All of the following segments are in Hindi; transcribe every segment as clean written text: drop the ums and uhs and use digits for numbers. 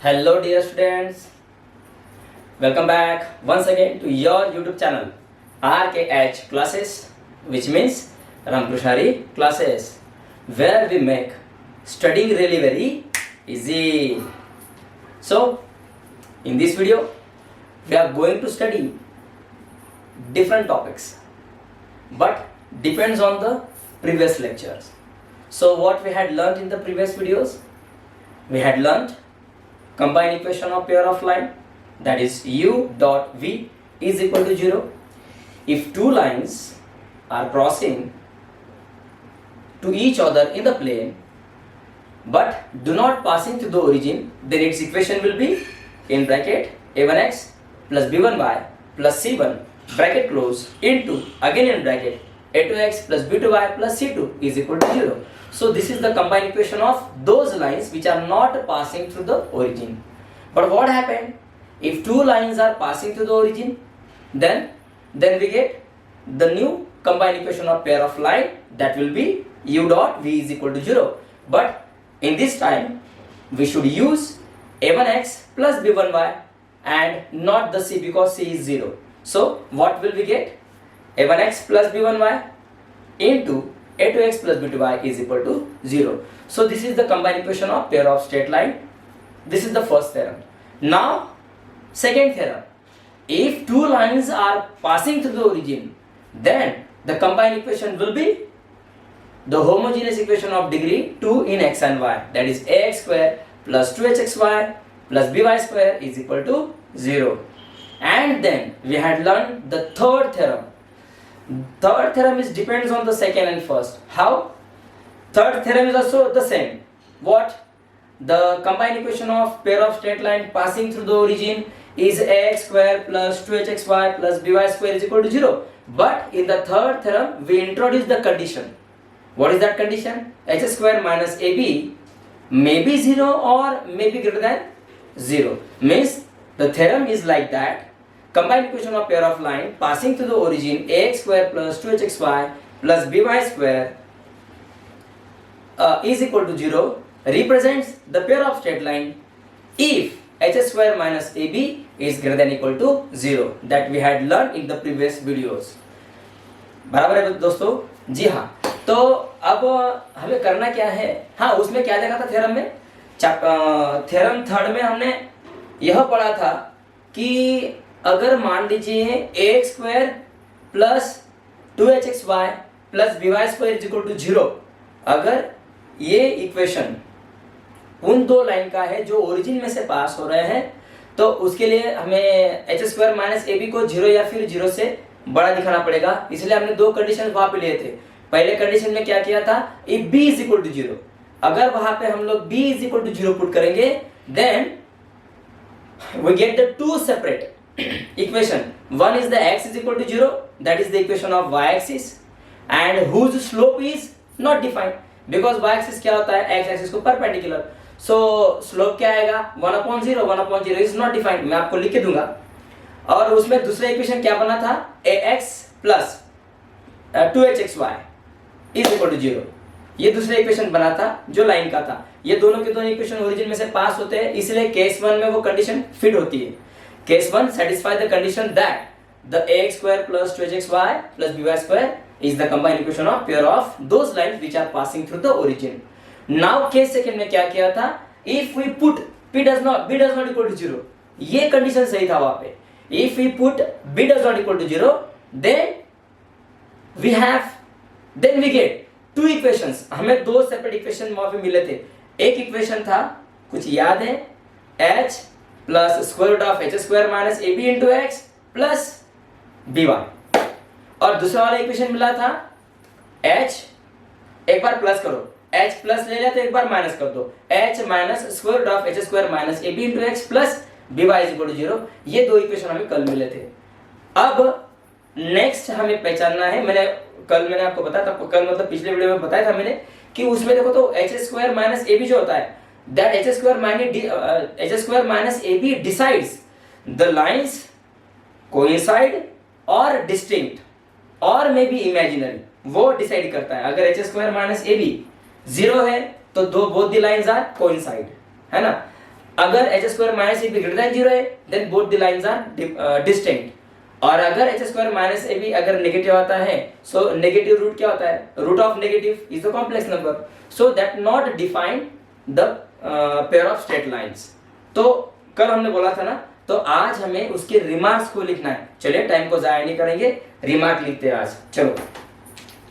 Hello dear students, welcome back once again to your YouTube channel RKH classes, which means Ramkrishari classes, where we make studying really very easy. So in this video we are going to study different topics, but depends on the previous lectures. So what we had learned in the previous videos, we had learned combined equation of pair of line, that is u dot v is equal to 0 if two lines are crossing to each other in the plane but do not passing to the origin, then its equation will be in bracket a1x plus b1y plus c1 bracket close into again in bracket a2x plus b2y plus c2 is equal to 0. So this is the combined equation of those lines which are not passing through the origin. But what happened if two lines are passing through the origin? Then we get the new combined equation of pair of line, that will be u dot v is equal to 0. But in this time we should use a1x plus b1y and not the c, because c is 0. So what will we get? a1x plus b1y into a2x plus b2y is equal to 0. So this is the combined equation of pair of straight line. This is the first theorem. Now second theorem, if two lines are passing through the origin, then the combined equation will be the homogeneous equation of degree 2 in x and y, that is ax square plus 2hxy plus by square is equal to 0. And then we had learned the third theorem. Third theorem is depends on the second and first. How? Third theorem is also the same. What? The combined equation of pair of straight line passing through the origin is ax square plus 2hxy plus by square is equal to 0. But in the third theorem we introduce the condition. What is that condition? H square minus ab may be 0 or may be greater than 0. Means the theorem is like that. Combined equation of pair of line passing through the origin ax square plus 2hxy plus by square is equal to 0 represents the pair of straight line if h square minus ab is greater than equal to 0, that we had learned in the previous videos. बराबर है दोस्तों? जी हाँ. तो अब हमें करना क्या है? हाँ, उसमें क्या देखा था थ्योरम में? थ्योरम थर्ड में हमने यह पढ़ा था कि अगर मान लीजिए ax square plus 2hxy plus by square is equal to 0, अगर ये इक्वेशन उन दो लाइन का है जो ओरिजिन में से पास हो रहे हैं, तो उसके लिए हमें h स्क्वायर माइनस ab को 0 या फिर 0 से बड़ा दिखाना पड़ेगा. इसलिए हमने दो कंडीशन वहां पे लिए थे. पहले कंडीशन में क्या किया था? if b is equal to 0, अगर वहां पे हम लोग b is equal to 0 put करेंगे, then we get the two separate equation. One is the x is equal to 0, that is the equation of y axis, and whose slope is not defined, because y axis क्या होता है? x axis को perpendicular. So slope क्या आएगा? 1/0. 1/0 is not defined. मैं आपको लिख के दूंगा. और उसमें दूसरा इक्वेशन क्या बना था? ax plus 2hxy is equal to 0. ये दूसरा इक्वेशन बना था जो लाइन का था. ये दोनों के दोनों इक्वेशन ओरिजिन में से पास होते हैं, इसलिए केस 1 में वो कंडीशन फिट होती है. Case 1 satisfy the condition that the ax square plus 2hxy plus by square is the combined equation of pair of those lines which are passing through the origin. Now case second में क्या किया था? If we put b does not equal to 0, ये condition सही था वहाँ पे. If we put b does not equal to 0, then we get two equations. हमें दो separate equation वहाँ पे मिले थे. एक इक्वेशन था, कुछ याद है, h plus square root of H square minus A b into x plus B Y, और दूसरा वाला इक्वेशन मिला था h, एक बार प्लस करो, h प्लस ले लिया तो एक बार माइनस कर दो, h minus square root of H square minus A b into x plus B y is equal to 0. ये दो इक्वेशन हमें कल मिले थे. अब नेक्स्ट हमें पहचानना है, मैंने आपको बताया था, कल मतलब पिछले वीडियो में बताया था मैंने, कि उसमें देखो तो एच स्क्वायर माइनस ए बी जो होता है, that h square minus ab decides the lines coincide or distinct or may be imaginary. वो डिसाइड करता है. अगर h square minus ab 0 है तो दो both the lines are coincide, है ना. अगर एच स्क्वायर माइनस ए बी ग्रेटर देन 0 है then both the lines are distinct, और अगर एच स्क्वायर माइनस ए बी अगर नेगेटिव आता है, सो नेगेटिव रूट क्या होता है, root of negative is the complex number, so that not define the pair of straight lines. तो कल हमने बोला था ना, तो आज हमें उसके रिमार्क्स को लिखना है। चलिए टाइम को जाया नहीं करेंगे, रिमार्क लिखते हैं आज। चलो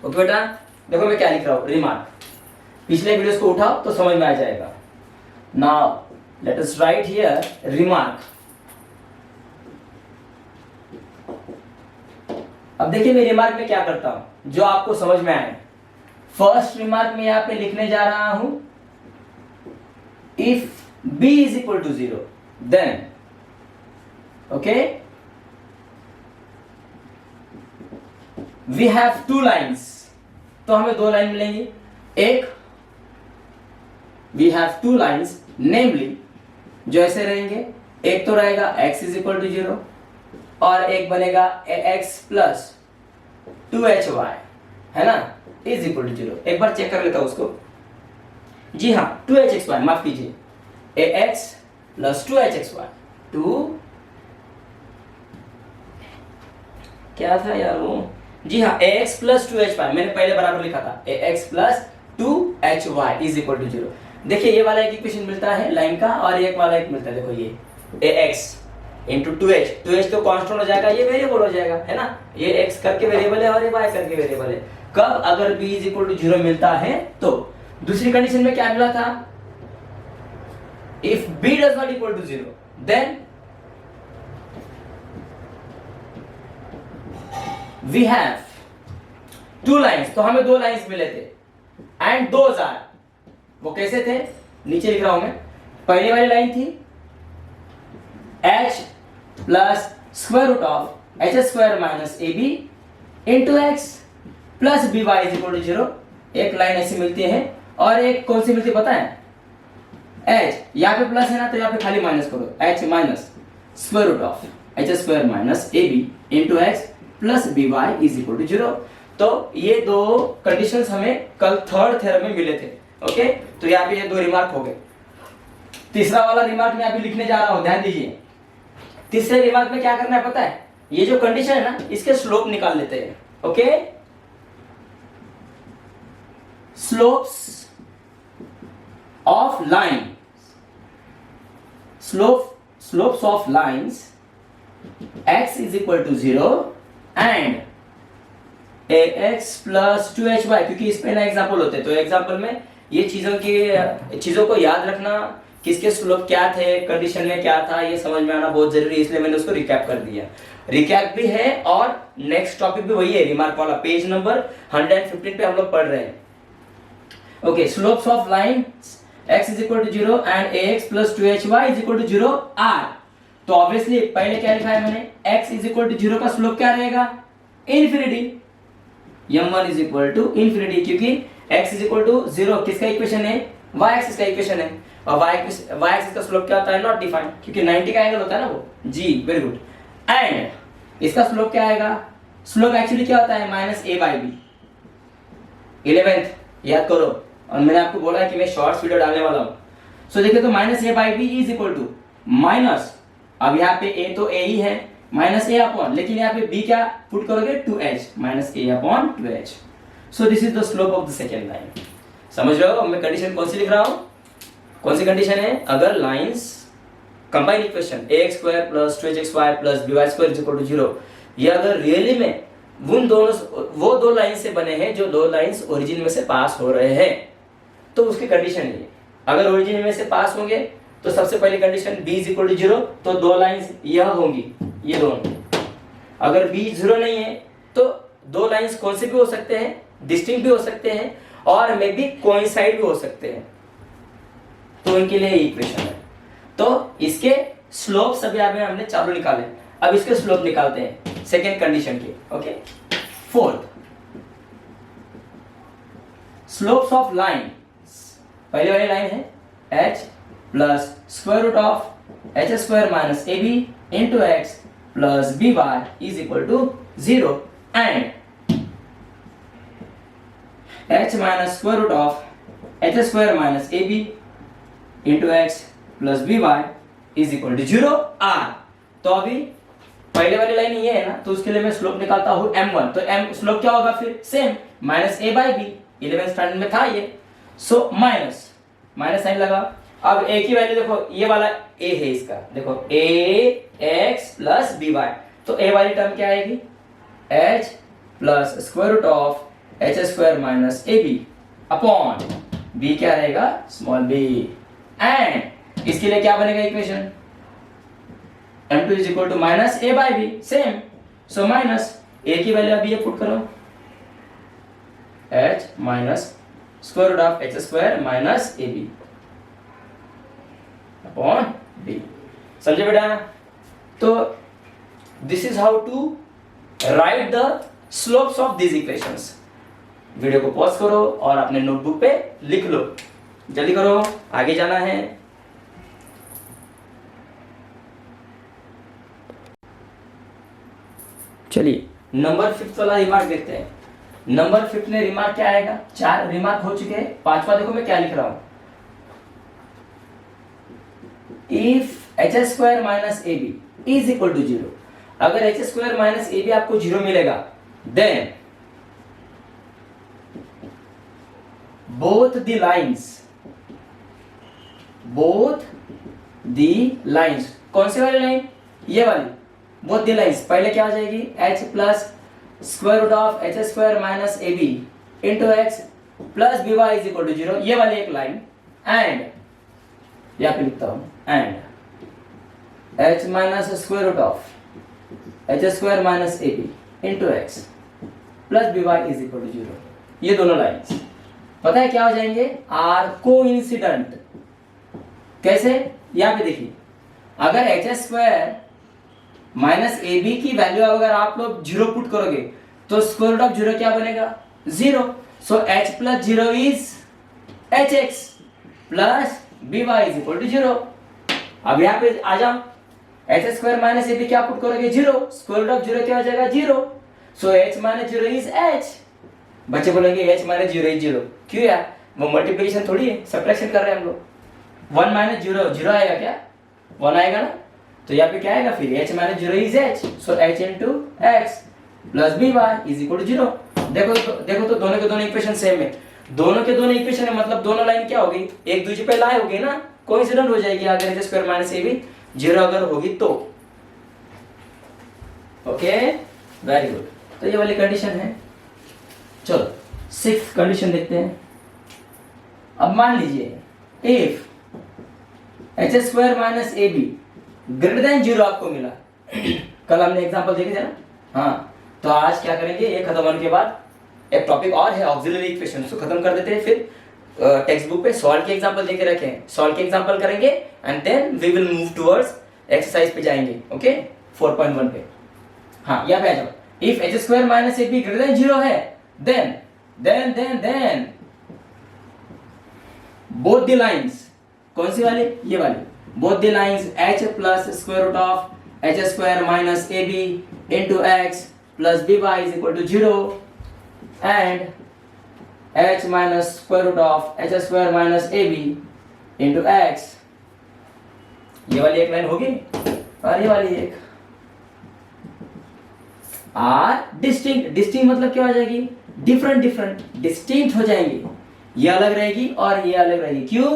ओके बेटा, देखो मैं क्या लिख रहा हूं, रिमार्क। पिछले वीडियोस को उठाओ तो समझ में आ जाएगा। Now let us right here remark. अब देखिए मैं रिमार्क में क्या करता हूं जो आपको समझ में आए। फर्स्ट रिमार्क में यहां पे लिखने जा रहा हूं, if b is equal to 0 then okay we have two lines, तो हमें दो लाइन मिलेंगी। एक we have two lines namely जो ऐसे रहेंगे, एक तो रहेगा x is equal to 0 और एक बनेगा ax plus 2hy है ना, is equal to 0। एक बार चेक कर लेता हूं उसको। जी हाँ, 2hxy, माफ कीजिए, ax plus 2hxy, 2 क्या था यार वो, जी हाँ ax plus 2hy, मैंने पहले बराबर लिखा था ax plus 2hy is equal to 0। देखिए ये वाला एक इक्वेशन मिलता है लाइन का और एक वाला एक मिलता है, देखो ये ax इंटू 2h तो कांस्टेंट हो जाएगा, ये वेरिएबल हो जाएगा है ना, ये x करके वेरिएबल है और ये y करके वेरिएबल है। कब, अगर b is equal to 0 मिलता है तो। दूसरी कंडीशन में क्या मिला था, if b does not equal to 0 then we have two lines, तो हमें दो लाइंस मिले थे and those are, वो कैसे थे नीचे लिख रहा हूं मैं। पहली वाली लाइन थी h plus square root of H square minus A b into x plus B y is equal to 0। एक लाइन ऐसी मिलती है और एक कौन सी मिलती है पता है, h, यहाँ पे प्लस है ना तो यहाँ पे खाली माइनस करो, h minus square root of H square minus A b into x plus B y is equal to 0। तो ये दो कंडीशंस हमें कल थर्ड थ्योरम में मिले थे। ओके, तो यहाँ पे ये दो रिमार्क हो गए। तीसरा वाला रिमार्क मैं अभी लिखने जा रहा हूं, ध्यान दीजिए। तीसरे रिमार्क में क्या करना है पता है, ये जो कंडीशन है ना इसके स्लोप निकाल लेते हैं। Okay, slopes of line, slopes of lines x is equal to 0 and ax plus 2hy, क्योंकि इस पे ना एग्जाम्पल होते हैं, तो एग्जाम्पल में ये चीजों को याद रखना, किसके स्लोप क्या थे, कंडीशन में क्या था, ये समझ में आना बहुत जरूरी है, इसलिए मैंने उसको रिकैप कर दिया। रिकैप भी है और नेक्स्ट टॉपिक भी वही है, रिमार्क वाला, पेज नंबर 115 पे हम लोग पढ़ रहे हैं। Okay, slopes of line x is equal to 0 and ax plus 2hy is equal to 0 are, तो ऑब्वियसली पहले क्या लिखा है मैंने, x is equal to 0 का स्लोप क्या रहेगा, infinity, m1 is equal to infinity, क्योंकि x is equal to 0 किसका इक्वेशन है, y एक्सिस का इक्वेशन है, और y एक्सिस का स्लोप क्या होता है, नॉट डिफाइंड, क्योंकि 90 का एंगल होता है ना वो, जी वेरी गुड। एंड इसका स्लोप क्या आएगा, स्लोप एक्चुअली क्या होता है, minus a by b. 11th याद करो, और मैंने आपको बोला है कि मैं शॉर्ट्स वीडियो डालने वाला हूं। सो देखिए, तो minus A by b is equal to minus, अब यहाँ पे ए तो ए ही है, माइनस ए अपॉन, लेकिन यहाँ पे बी क्या पुट करोगे, 2h, minus A upon 2h। So this is the slope of the second line. समझ रहे हो मैं कंडीशन कौन सी लिख रहा हूं, कौन सी कंडीशन है, अगर lines combine equation ax square plus 2hxy plus by square is equal to 0, ये अगर रियली में वो दो लाइन से बने हैं जो दो लाइंस ओरिजिन में से पास हो रहे हैं, तो उसकी कंडीशन ये, अगर ओरिजिन में से पास होंगे तो सबसे पहली condition b is equal to 0, तो दो लाइंस यह होंगी, ये दोनों। अगर b 0 नहीं है तो दो लाइंस कौन से भी हो सकते हैं, डिस्टिंक्ट भी हो सकते हैं और मे बी कोइंसाइड भी हो सकते हैं, तो उनके लिए इक्वेशन है। तो इसके स्लोप सभी हमने चारों निकाले, अब इसके स्लोप निकालते हैं सेकेंड कंडीशन के। Okay, fourth, slopes of line, पहली वाली लाइन है h plus square root of H square minus A b into x plus B y is equal to 0 and h minus square root of H square minus A b into x plus B y is equal to 0 are. तो अभी पहले वाली लाइन ये है ना, तो उसके लिए मैं स्लोप निकालता हूं m1, तो m स्लोप क्या होगा फिर same minus a by b, 11th standard में था ये। सो माइनस साइन लगा। अब a की वैल्यू देखो, ये वाला a है इसका, देखो a x plus B y, तो a वाली टर्म क्या आएगी h plus square root of H square minus A B upon b क्या रहेगा स्मॉल b। एंड इसके लिए क्या बनेगा equation, m2 is equal to minus a by b same. So minus a की वैल्यू अभी ये पुट करो, h minus square root of H square minus A B upon b। समझे बेटा? तो this is how to write the slopes of this equations. Video को पॉज करो और अपने नोटबुक पे लिख लो, जल्दी करो, आगे जाना है। चलिए नंबर 5 वाला रिमार्क देखते हैं। नंबर 5 में रिमार्क क्या आएगा, 4 रिमार्क हो चुके हैं, 5वां देखो मैं क्या लिख रहा हूं। If h square minus A b is equal to 0, अगर एच स्क्वायर माइनस ए बी आपको 0 मिलेगा, देन both the lines, कौन सी वाली लाइन, ये वाली, both the lines, पहले क्या हो जाएगी h plus square root of H square minus A b into x plus B y is equal to 0, ये वाली एक लाइन। एंड यहाँ पे लिखता हूं, and h minus square root of H square minus A b into x plus B y is equal to 0, ये दोनों लाइन्स पता है क्या हो जाएंगे, आर कोइंसिडेंट। कैसे, यहां पे देखिए, अगर एच स्क्वायर माइनस ए बी की वैल्यू अगर आप लोग 0 पुट करोगे तो स्क्वायर रूट ऑफ 0 क्या बनेगा 0। So h plus 0 is h x plus B y is equal to 0। अब यहां पे आ जाओ, एच स्क्वायर माइनस ए बी क्या पुट करोगे 0, स्क्वायर रूट ऑफ 0 क्या हो जाएगा 0। So h minus 0 is h। बच्चे बोलेंगे h माइनस 0 इज 0, क्यों यार, वो मल्टीप्लिकेशन थोड़ी है, सब्ट्रैक्शन कर रहे हैं हम लोग। 1 माइनस 0 आएगा क्या, 1 आएगा ना, तो यहाँ पे क्या आएगा फिर h minus 0 is h। So h into x plus B y is equal to 0। देखो तो दोनों के दोनों इक्वेशन सेम है, दोनों के दोनों इक्वेशन है, मतलब दोनों लाइन क्या होगी, एक दूसरे पे लाए होगी ना, कोइंसिडेंट हो जाएगी अगर h स्क्वायर माइनस ए बी 0 अगर होगी तो। ओके वेरी गुड, तो ये वाली कंडीशन है। चलो 6th कंडीशन देखते हैं। अब मान लीजिए if h square minus A b greater than 0 आपको मिला कल हमने एग्जांपल देखे थे ना, हाँ, तो आज क्या करेंगे, ये खत्म होने के बाद एक टॉपिक और है ऑक्सिलरी इक्वेशन, उसको खत्म कर देते हैं, फिर टेक्स्ट बुक पे सॉल्व के एग्जांपल देके रखे हैं, सॉल्व के एग्जांपल करेंगे and then we will move towards exercise पे जाएंगे। ओके 4.1 पे, हाँ यहाँ पे आ जाओ। If h square minus A b greater than 0 है, then both the lines, कौन सी वाली, ये वाली, both the lines h plus square root of h square minus ab into x plus by is equal to 0 and h minus square root of h square minus ab into x, ये वाली एक लाइन होगी और ये वाली एक आर डिस्टिंक्ट मतलब क्या हो जाएगी, डिफरेंट डिस्टिंक्ट हो जाएंगी, ये अलग रहेगी और ये अलग रहेगी। क्यों,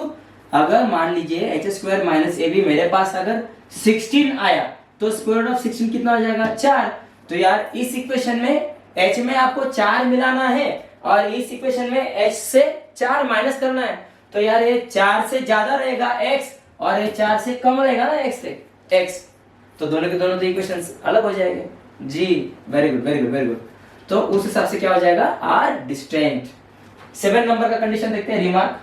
अगर मान लीजिए एच स्क्वायर माइनस ए बी मेरे पास अगर 16 आया तो स्क्वायर रूट ऑफ 16 कितना हो जाएगा 4। तो यार इस इक्वेशन में h में आपको 4 मिलाना है और इस इक्वेशन में h से 4 माइनस करना है, तो यार ये 4 से ज्यादा रहेगा x और ये 4 से कम रहेगा ना x, तो दोनों के दोनों तो इक्वेशंस अलग हो जाएंगे जी। Very good. तो उस हिसाब से क्या हो जाएगा, आर डिस्टिंक्ट। 7 नंबर का कंडीशन देखते हैं, रिमार्क।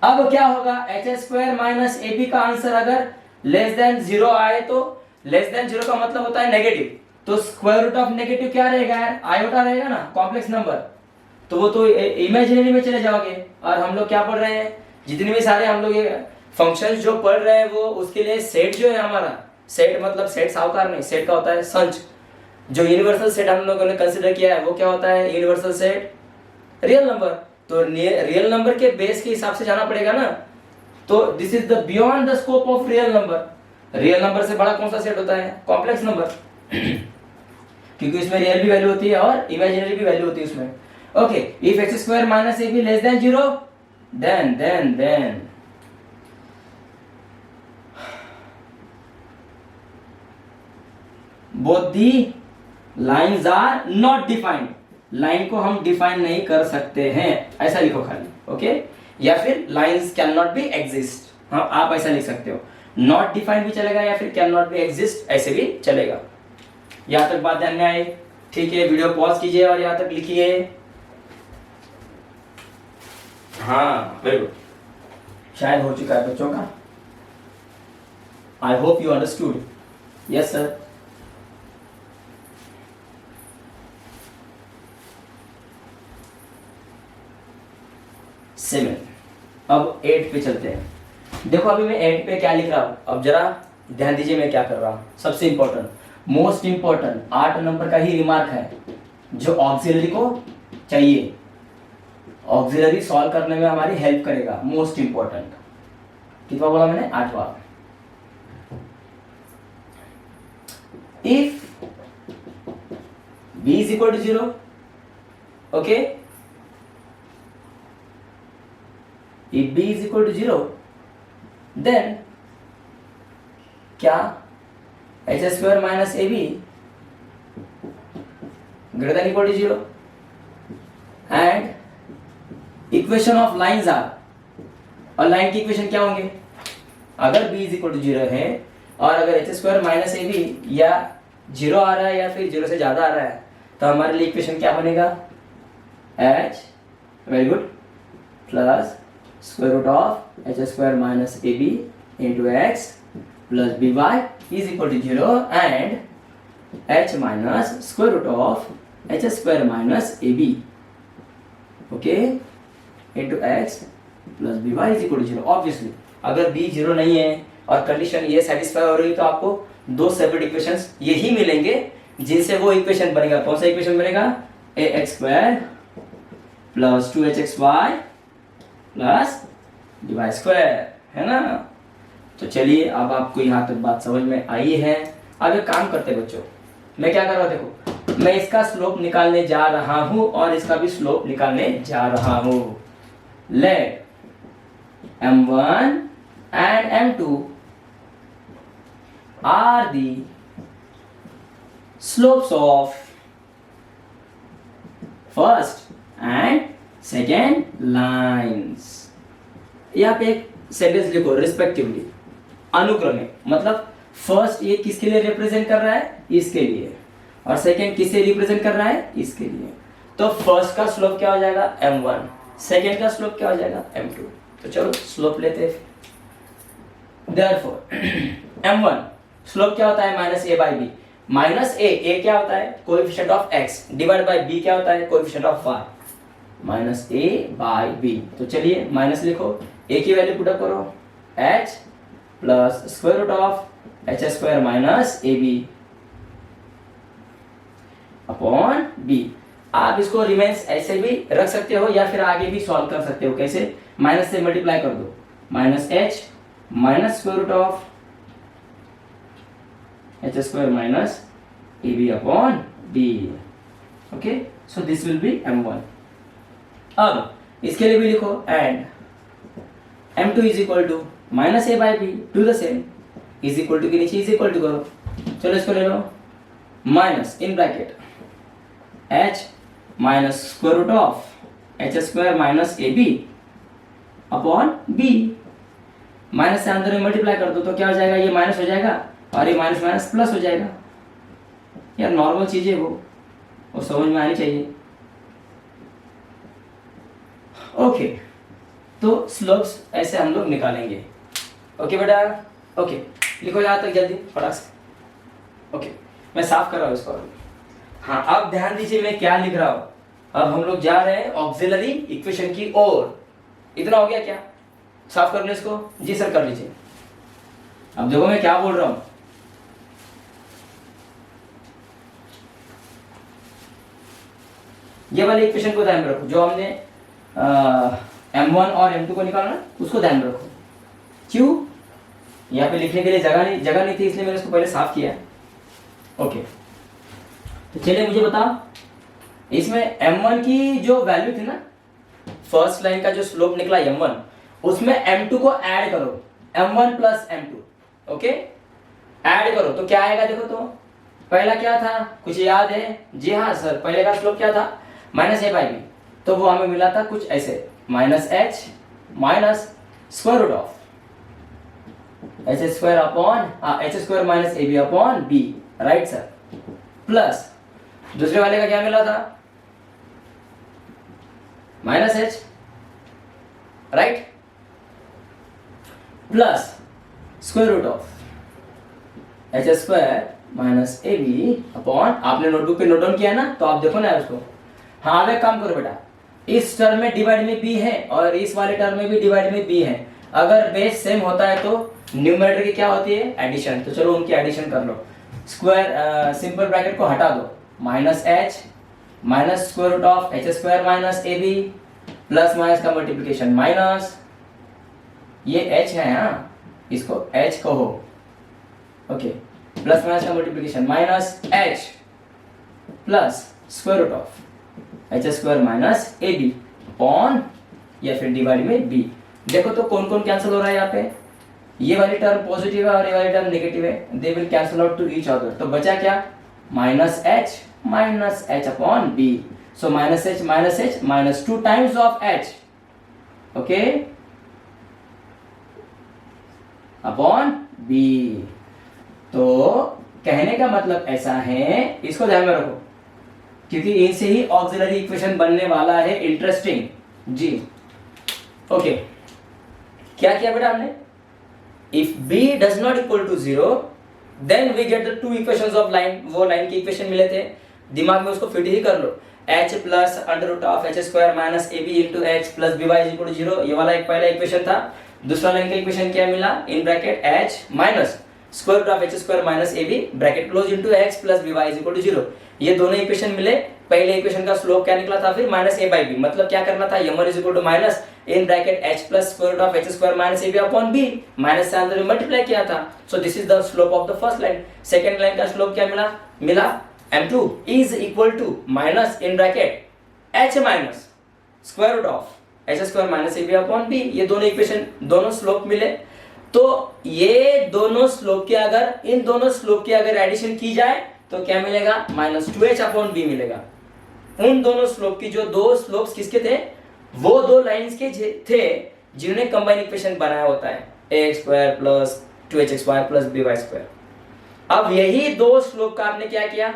अब क्या होगा, एच स्क्वायर माइनस ए बी का आंसर अगर लेस देन 0 आए तो लेस देन 0 का मतलब होता है नेगेटिव, तो स्क्वायर रूट ऑफ नेगेटिव क्या रहेगा, आयोटा रहेगा ना, कॉम्प्लेक्स नंबर, तो वो तो इमेजिनरी में चले जाओगे। और हम लोग क्या पढ़ रहे हैं, जितने भी सारे हम लोग फंक्शंस जो पढ़ रहे हैं वो उसके लिए सेट जो है हमारा, सेट मतलब सेट साहूकार नहीं, सेट का होता है संच। जो यूनिवर्सल सेट हम लोगों ने कंसीडर किया है वो क्या होता है, यूनिवर्सल सेट रियल नंबर। तो रियल नंबर के बेस के हिसाब से जाना पड़ेगा ना, तो this is the beyond the scope of real number. Real number से बड़ा कौन सा सेट होता है? कॉम्प्लेक्स नंबर क्योंकि इसमें रियल भी वैल्यू होती है और इमेजिनरी भी वैल्यू होती है उसमें। Okay, if x square minus A b less than 0 then both the lines are not defined. Line को हम डिफाइन नहीं कर सकते हैं, ऐसा लिखो खाली। ओके, या फिर lines can not be exist, हाँ आप ऐसा लिख सकते हो। नॉट डिफाइंड भी चलेगा या फिर कैन नॉट बी एग्जिस्ट ऐसे भी चलेगा। यहां तक बात ध्यान में आई? ठीक है, वीडियो पॉज कीजिए और यहां तक लिखिए। हाँ वेरी गुड, शायद हो चुका है बच्चों का। I hope you understood. Yes sir. Seven. अब 8 पे चलते हैं। देखो अभी मैं 8 पे क्या लिख रहा हूं, अब जरा ध्यान दीजिए मैं क्या कर रहा हूं। सबसे इंपॉर्टेंट, मोस्ट इंपॉर्टेंट 8 नंबर का ही रिमार्क है जो ऑक्सिलरी को चाहिए, ऑक्सिलरी सॉल्व करने में हमारी हेल्प करेगा। मोस्ट इंपॉर्टेंट कितना बोला मैंने? 8वां। If b is equal to 0, okay, if b is equal to 0 then क्या h square minus A b greater than equal to 0 and equation of lines are, और लाइन की इक्वेशन क्या होंगे? अगर b इज इक्वल टू 0 है और अगर एच स्क्वायर माइनस ए बी या 0 आ रहा है या फिर 0 से ज्यादा आ रहा है तो हमारे लिए इक्वेशन क्या बनेगा? h, very good, plus square root of H square minus A b into x plus by is equal to 0 and h minus square root of h square minus ab, okay, into x plus by is equal to 0। obviously अगर b 0 नहीं है और कंडीशन ये सेटिस्फाई हो रही तो आपको दो सेपरेट इक्वेशंस यही मिलेंगे जिनसे वो इक्वेशन बनेगा। कौन सा इक्वेशन बनेगा? ax square plus 2hxy plus dy square, है ना? तो चलिए अब आपको यहाँ तक बात समझ में आई है। अब एक काम करते बच्चों, मैं क्या कर रहा हूँ, देखो मैं इसका स्लोप निकालने जा रहा हूं और इसका भी स्लोप निकालने जा रहा हूं। Let m1 and m2 are the slopes of first and second lines। यहाँ पे एक सेंटेंस लिखो, रिस्पेक्टिवली, अनुक्रमे, मतलब फर्स्ट ये किसके लिए रिप्रेजेंट कर रहा है? इसके लिए, और सेकंड किसे रिप्रेजेंट कर रहा है? इसके लिए। तो फर्स्ट का स्लोप क्या हो जाएगा? m1, सेकंड का स्लोप क्या हो जाएगा? m2। तो चलो स्लोप लेते हैं। देयरफॉर m1 स्लोप क्या होता है? Minus A by B. Minus A क्या होता है? Coefficient of x, divide by b क्या होता है? Coefficient of y, minus A by B. तो चलिए माइनस लिखो, a की वैल्यू पुट अप करो, h plus square root of H square minus A B upon B. आप इसको रिमेन्स ऐसे भी रख सकते हो या फिर आगे भी सॉल्व कर सकते हो। कैसे? माइनस से मल्टीप्लाई कर दो, minus H minus square root of H square minus A B upon B. Okay, so this will be m1। अब इसके लिए भी लिखो and m2 is equal to minus A by B, to the same, is equal to के नीचे इज इक्वल टू करो। चलो इसको ले लो, minus in bracket h minus square root of H square minus A B upon B. Minus से अंदर में मल्टीप्लाई कर दो तो क्या हो जाएगा? ये माइनस हो जाएगा और ये माइनस माइनस प्लस हो जाएगा। यार नॉर्मल चीजें वो समझ में आनी चाहिए। ओके, तो स्लोप्स ऐसे हम लोग निकालेंगे। ओके बेटा, ओके लिखो यहाँ तक जल्दी फटाक से। ओके, मैं साफ कर रहा हूँ इसको। हाँ, अब ध्यान दीजिए मैं क्या लिख रहा हूँ। अब हम लोग जा रहे हैं ऑक्सिलरी इक्वेशन की ओर। इतना हो गया क्या? साफ कर लो इसको। जी सर कर लीजिए। अब देखो मैं क्या बोल रहा हूँ। ये वाले इक्वेशन को ध्यान में रखो, जो हमने m1 और m2 को निकालना उसको ध्यान में रखो। क्यों, यहाँ पे लिखने के लिए जगह नहीं थी, इसलिए मैंने इसको पहले साफ किया। ओके, तो चलिए मुझे बताओ, इसमें m1 की जो वैल्यू थी ना, फर्स्ट लाइन का जो स्लोप निकला m1, उसमें m2 को ऐड करो, m1 plus m2। Okay, add करो तो क्या आएगा, देखो तो पहला क्या था, कुछ याद है? जी हाँ सर, पहले का स्लोप क्या था, माइनस ए बाई बी, तो वो हमें मिला था कुछ ऐसे, minus H minus square root of H square upon h square minus A B upon b, right sir, plus दूसरे वाले का क्या मिला था, minus h, right, plus square root of H square minus A B upon, आपने नोटबुक पे नोट डाउन किया ना, तो आप देखो ना उसको। हाँ, अब एक काम करो बेटा, इस टर्म में डिवाइड में बी है और इस वाले टर्म में भी डिवाइड में बी है, अगर बेस सेम होता है तो न्यूमरेटर की क्या होती है, एडिशन। तो चलो उनकी एडिशन कर लो, स्क्वायर सिंपल ब्रैकेट को हटा दो, minus H minus square root of H square minus A b, plus minus का मल्टीप्लीकेशन माइनस, ये एच है, हाँ इसको एच कहो, ओके, प्लस माइनस का multiplication minus h plus square root of H square minus A B upon, या फिर डिवाइड में बी। देखो तो कौन कौन कैंसिल हो रहा है यहाँ पे, ये वाली टर्म पॉजिटिव है और ये वाली टर्म नेगेटिव है, they will cancel out to each other, तो बचा क्या, minus h upon b, so minus H minus 2 times of h, okay, upon b. तो कहने का मतलब ऐसा है, इसको ध्यान में रखो, क्योंकि इनसे ही ऑक्सिलरी इक्वेशन बनने वाला है, इंटरेस्टिंग जी। ओके, क्या किया बेटा हमने, if b does not equal to 0 then we get the 2 equations of line, वो लाइन की इक्वेशन मिले थे, दिमाग में उसको फिट ही कर लो, h plus under root of H square minus A b into h plus B y is equal to 0, ये वाला एक पहला इक्वेशन था। दूसरा लाइन का इक्वेशन क्या मिला, in bracket h minus square root of H square minus A b bracket close into x plus B y is equal to 0, ये दोनों इक्वेशन मिले। पहले इक्वेशन का स्लोप क्या निकला था, फिर माइनस ए बाई बी, मतलब क्या करना था, m1 is equal to minus in bracket h plus square root of H square minus A B upon B, minus से अंदर में मल्टीप्लाई किया था, so this is the slope of the first line. Second line का स्लोप क्या मिला m2 is equal to minus in bracket h minus square root of H square minus A B upon b, ये दोनों इक्वेशन, दोनों स्लोप मिले। तो ये दोनों स्लोप के अगर, इन दोनों स्लोप की अगर एडिशन की जाए तो क्या मिलेगा, माइनस 2h अपॉन बी मिलेगा। उन दोनों स्लोप की, जो दो स्लोप्स किसके थे, वो दो लाइंस के थे जिन्होंने कंबाइन इक्वेशन बनाया होता है, A square plus 2h square plus B Y square. अब यही दो स्लोप का आपने क्या किया,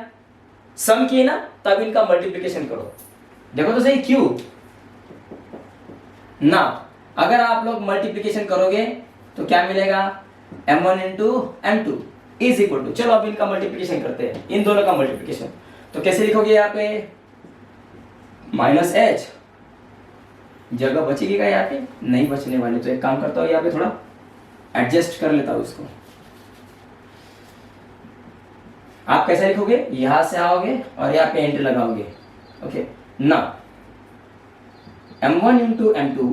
सम किए ना, तब इनका मल्टीप्लिकेशन करो, देखो तो सही क्यों ना। अगर आप लोग मल्टीप्लिकेशन करोगे तो क्या मिलेगा, m1 into m2 is equal to, चलो अब इनका मल्टीप्लिकेशन करते हैं, इन दोनों का मल्टीप्लिकेशन। तो कैसे लिखोगे यहाँ पे, माइनस एच, जगह बचेगी क्या यहाँ पे, नहीं बचने वाली, तो एक काम करता हूँ यहाँ पे थोड़ा एडजस्ट कर लेता हूँ इसको। आप कैसे लिखोगे, यहां से आओगे और यहाँ पे एंटर लगाओगे, ओके ना, m1 into m2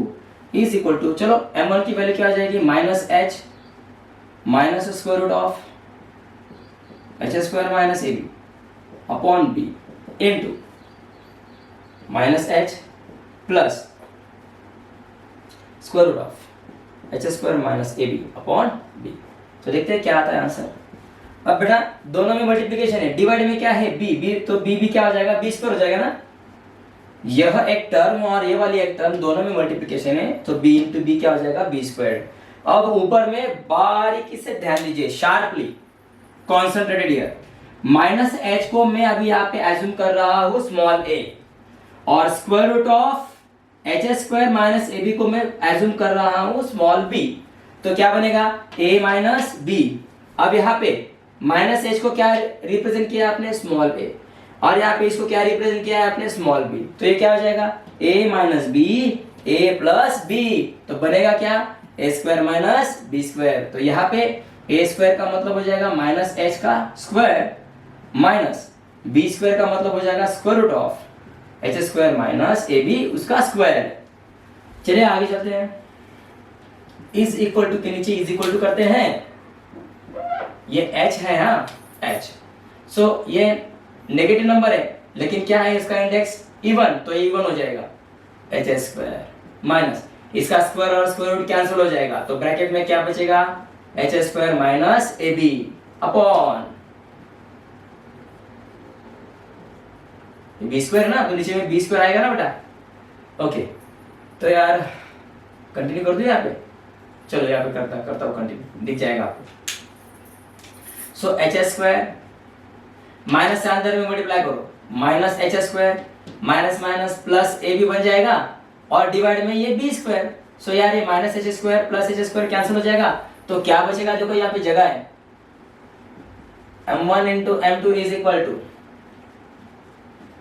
is equal to, चलो m1 की वैल्यू क्या आ जाएगी, minus H minus square root of H square minus A B upon b into minus h plus square root of H square minus A B upon b. तो देखते हैं क्या आता है आंसर। अब बेटा दोनों में मल्टीप्लिकेशन है, डिवाइड में क्या है, बी, तो बी क्या हो जाएगा, बी स्क्वायर हो जाएगा ना। यह एक टर्म और ये वाली एक टर्म, दोनों में मल्टीप्लिकेशन है, तो b इंटू बी क्या हो जाएगा, बी स्क्वायर। अब ऊपर में बारीकी से ध्यान दीजिए, sharply concentrated here, minus h को मैं अभी यहाँ पे एज्यूम कर रहा हूँ स्मॉल a, और square root of H square minus A b को मैं एज्यूम कर रहा हूँ स्मॉल b, तो क्या बनेगा, a माइनस बी। अब यहाँ पे माइनस एच को क्या रिप्रेजेंट किया आपने, स्मॉल a, और यहाँ पे इसको क्या रिप्रेजेंट किया है आपने, स्मॉल b, तो ये क्या हो जाएगा, a minus b, a plus b, तो बनेगा क्या, a square minus b square. तो यहाँ पे a स्क्वायर का मतलब हो जाएगा माइनस एच का स्क्वायर माइनस बी स्क्वायर का मतलब हो जाएगा square root of H square minus A b उसका स्क्वायर। चलिए आगे चलते हैं। इज इक्वल टू के नीचे इज इक्वल टू करते हैं, ये h है, हाँ h। सो ये नेगेटिव नंबर है लेकिन क्या है इसका इंडेक्स इवन, तो इवन हो जाएगा एच स्क्वायर माइनस इसका स्क्वायर और स्क्वायर रूट कैंसिल हो जाएगा, तो ब्रैकेट में क्या बचेगा h square minus A B upon b square ना, तो नीचे में बी स्क्वायर आएगा ना बेटा। ओके तो यार कंटिन्यू कर दो यहाँ पे, चलो यहाँ पे करता हूँ कंटिन्यू, दिख जाएगा आपको। सो एच स्क्वायर माइनस से अंदर में मल्टीप्लाई करो, minus h square minus minus plus a b बन जाएगा और डिवाइड में ये बी स्क्वायर। सो यार ये minus h square plus H square cancel हो जाएगा, तो क्या बचेगा, देखो यहाँ पे जगह है m1 into m2 is equal to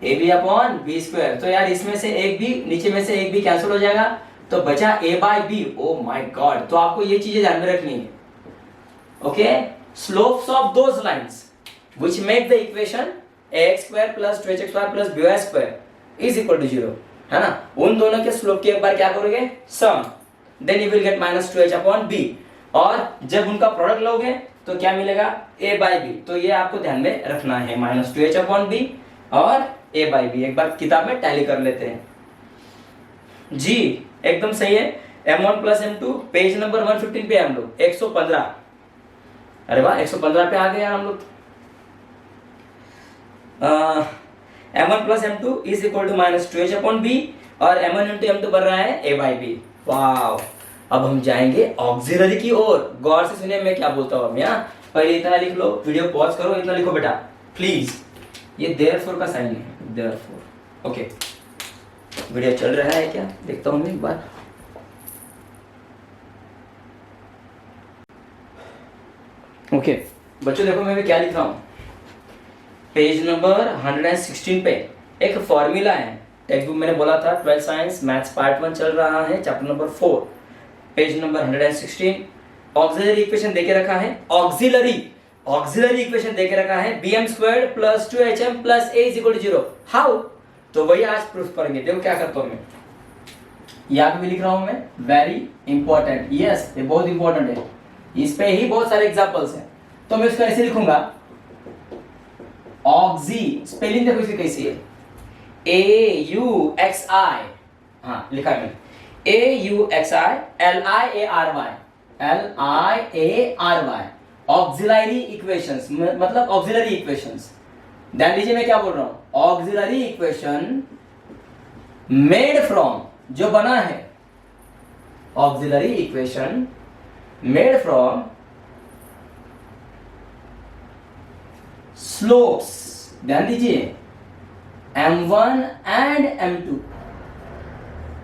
a B upon b square. तो यार इसमें से एक भी नीचे में से एक भी कैंसिल हो जाएगा, तो बचा a by b. Oh my god, तो आपको ये चीजें ध्यान में रखनी है। Okay, slopes of those lines which make the equation ax square plus 2hx plus by square is equal to 0, है ना, उन दोनों के स्लोप की एक बार क्या करोगे sum, then you will get minus 2h upon b, और जब उनका प्रोडक्ट लोगे तो क्या मिलेगा a बाय b। तो ये आपको ध्यान में रखना है, माइनस 2h अपॉन b और a बाय b। एक बार किताब में टैली कर लेते हैं जी, एकदम सही है। m1 plus m2 page number 115 पे हम लोग 115, अरे वाह 115 पे आ गए यार हम लोग। m1 plus m2 is equal to minus 2h upon b और m1 इंटू m2 बन रहा है a बाई b। वाव, अब हम जाएंगे ऑक्सिलरी की ओर। गौर से सुनिए मैं क्या बोलता हूँ। यहाँ पहले इतना लिख लो, वीडियो पॉज करो, इतना लिखो बेटा प्लीज। ये देयरफॉर का साइन है, देयरफॉर। ओके, वीडियो चल रहा है क्या, देखता हूँ मैं एक बार। ओके बच्चों देखो मैं भी क्या लिख रहा हूँ। पेज नंबर 116 पे एक फॉर्मूला है, टेक्स्ट बुक मैंने बोला था 12 साइंस मैथ्स पार्ट 1 चल रहा है, chapter number 4, page number 116। Auxiliary equation देके रखा है, ऑक्सिलरी इक्वेशन देके रखा है bm squared plus 2hm plus a is equal to 0। How, तो वही आज प्रूफ करेंगे। देखो क्या करता हूं मैं, यहाँ पे भी लिख रहा हूं मैं, वेरी इंपॉर्टेंट, यस ये बहुत इंपॉर्टेंट है, इस पे ही बहुत सारे एग्जांपल्स हैं। तो मैं उसको ऐसे लिखूंगा, ऑक्सी, स्पेलिंग देखो इसकी कैसी है, AUXI, हाँ लिखा है मैंने, AUXI LIARY, ऑक्सिलरी इक्वेशंस, मतलब ऑक्सिलरी इक्वेशंस। ध्यान दीजिए मैं क्या बोल रहा हूं, ऑक्सिलरी इक्वेशन मेड फ्रॉम, जो बना है, auxiliary equation made from slopes, ध्यान दीजिए, m1 and m2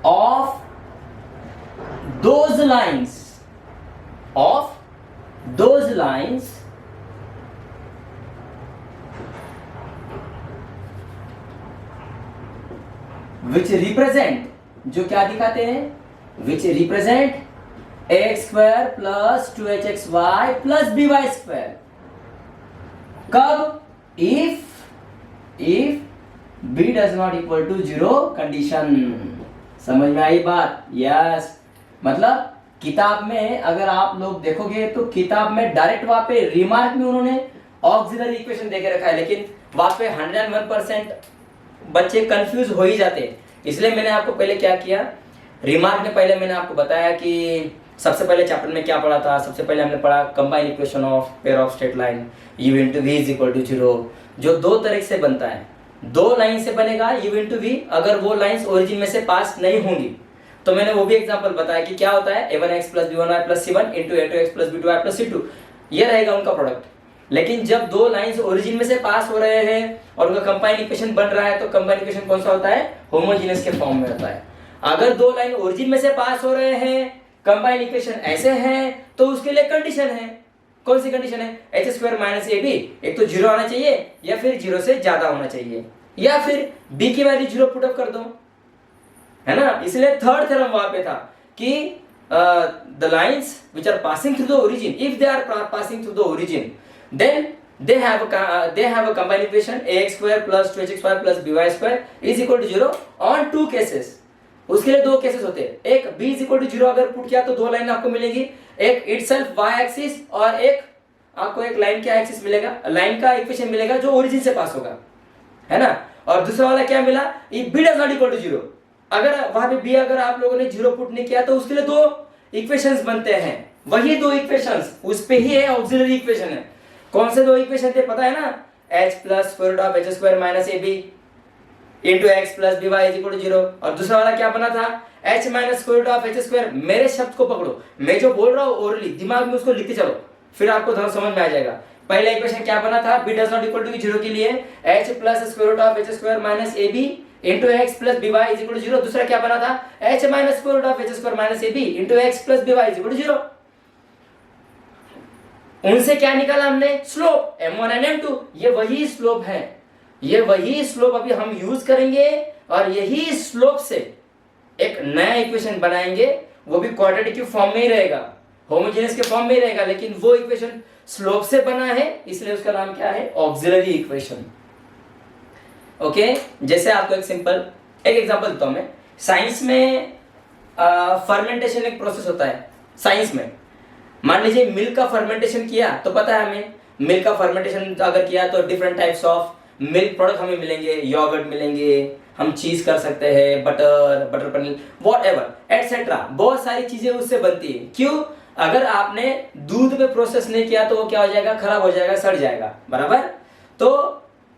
of those lines which represent, जो क्या दिखाते हैं, which represent ax square plus 2hxy plus by square. कब, if b does not equal to 0 condition. समझ में आई बात, यस। मतलब किताब में अगर आप लोग देखोगे तो किताब में डायरेक्ट वहां पे रिमार्क में उन्होंने ऑक्सिलरी इक्वेशन देके रखा है, लेकिन वहां पे 101% बच्चे कंफ्यूज हो ही जाते हैं। इसलिए मैंने आपको पहले क्या किया, रिमार्क में पहले मैंने आपको बताया कि सबसे पहले चैप्टर में क्या पढ़ा था। सबसे पहले हमने पढ़ा combine equation of pair of straight line u into v is equal to 0, जो दो तरह से बनता है, दो लाइन से बनेगा u इंटू वी, अगर वो लाइंस ओरिजिन में से पास नहीं होंगी। तो मैंने वो भी एग्जांपल बताया कि क्या होता है, a1x plus b1y plus c1 into a2x plus b2y plus c2, ये रहेगा उनका प्रोडक्ट। लेकिन जब दो लाइंस ओरिजिन में से पास हो रहे हैं और उनका कंबाइन इक्वेशन बन रहा है, तो कंबाइन इक्वेशन कौन सा होता है, होमोजेनियस के फॉर्म में होता है। अगर दो लाइन ओरिजिन में से पास हो रहे हैं, कंबाइन इक्वेशन ऐसे हैं, तो उसके लिए कंडीशन है, कौन सी कंडीशन है, एच स्क्वायर माइनस ए बी, एक तो 0 आना चाहिए या फिर 0 से ज्यादा होना चाहिए, या फिर b की वैल्यू 0 पुट अप कर दो, है ना। इसलिए थर्ड थ्योरम वहां पे था कि the lines which are passing through the origin, if they are passing through the origin, then they have a combined equation ax square plus 2hxy plus by square is equal to 0 on two cases, उसके लिए दो केसेस होते हैं, एक b इज इक्वल टू 0 अगर पुट किया तो दो लाइन आपको मिलेगी, एक इटसेल्फ y एक्सिस और एक आपको एक लाइन क्या एक्सिस मिलेगा, लाइन का इक्वेशन मिलेगा जो ओरिजिन से पास होगा, है ना। और दूसरा वाला क्या मिला, b does not equal to 0, अगर वहां पे b अगर आप लोगों ने 0 पुट नहीं किया तो उसके लिए दो इक्वेशंस बनते हैं, वही दो इक्वेशंस उस पे ही है, ऑक्सिलरी इक्वेशन है। कौन से दो इक्वेशन थे पता है ना, h plus square root of h square minus ab into x plus B y is equal to 0, और दूसरा वाला क्या बना था, h minus square root of h square. मेरे शब्द को पकड़ो, मैं जो बोल रहा हूँ ओरली दिमाग में उसको लिखते चलो, फिर आपको धर्म समझ में आ जाएगा। पहला इक्वेशन क्या बना था, b does not equal to 0 के लिए h plus square root of h square minus ab into x plus B y is equal to 0। दूसरा क्या बना था, h minus square root of h square minus ab into x plus B y is equal to 0। उनसे क्या निकाला हमने, स्लोप m1 एंड m2, ये वही स्लोप है, ये वही स्लोप अभी हम यूज करेंगे और यही स्लोप से एक नया इक्वेशन बनाएंगे, वो भी क्वाड्रेटिक के फॉर्म में ही रहेगा, होमोजेनियस के फॉर्म में ही रहेगा, लेकिन वो इक्वेशन स्लोप से बना है इसलिए उसका नाम क्या है, ऑक्सिलरी इक्वेशन। ओके, जैसे आपको एक सिंपल एक एग्जांपल देता हूं मैं। साइंस में फर्मेंटेशन एक प्रोसेस होता है। साइंस में मान लीजिए मिल्क का फर्मेंटेशन किया तो पता है हमें, मिल्क का फर्मेंटेशन अगर किया तो different types of milk product हमें मिलेंगे, योगर्ट मिलेंगे, हम चीज कर सकते हैं, butter paneer what ever etcetera, बहुत सारी चीजें उससे बनती है। क्यों, अगर आपने दूध में प्रोसेस नहीं किया तो वो क्या हो जाएगा, खराब हो जाएगा, सड़ जाएगा, बराबर। तो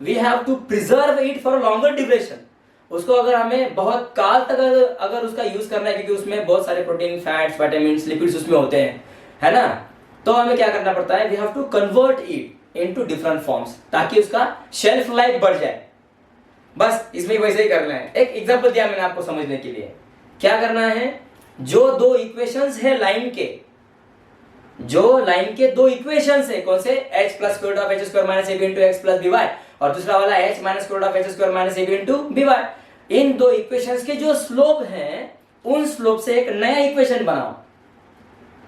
we have to preserve it for longer duration, उसको अगर हमें बहुत काल तक अगर उसका यूज करना है, क्योंकि उसमें बहुत सारे प्रोटीन, फैट्स, विटामिन, लिपिड्स उसमें होते हैं, है ना, तो हमें क्या करना पड़ता है, we have to convert it into different forms ताकि उसका शेल्फ लाइफ बढ़ जाए। बस इसमें वैसे ही करना है। एक एग्जांपल दिया मैंने आपको समझने के लिए, क्या करना है, जो दो इक्वेशंस है लाइन के, जो लाइन के दो इक्वेशंस है, कौन से, h plus square root of h square minus ab into x plus B Y, और दूसरा वाला h minus square root of h square minus ab into B Y, इन दो इक्वेशंस के जो स्लोप हैं उन स्लोप से एक नया इक्वेशन बनाओ,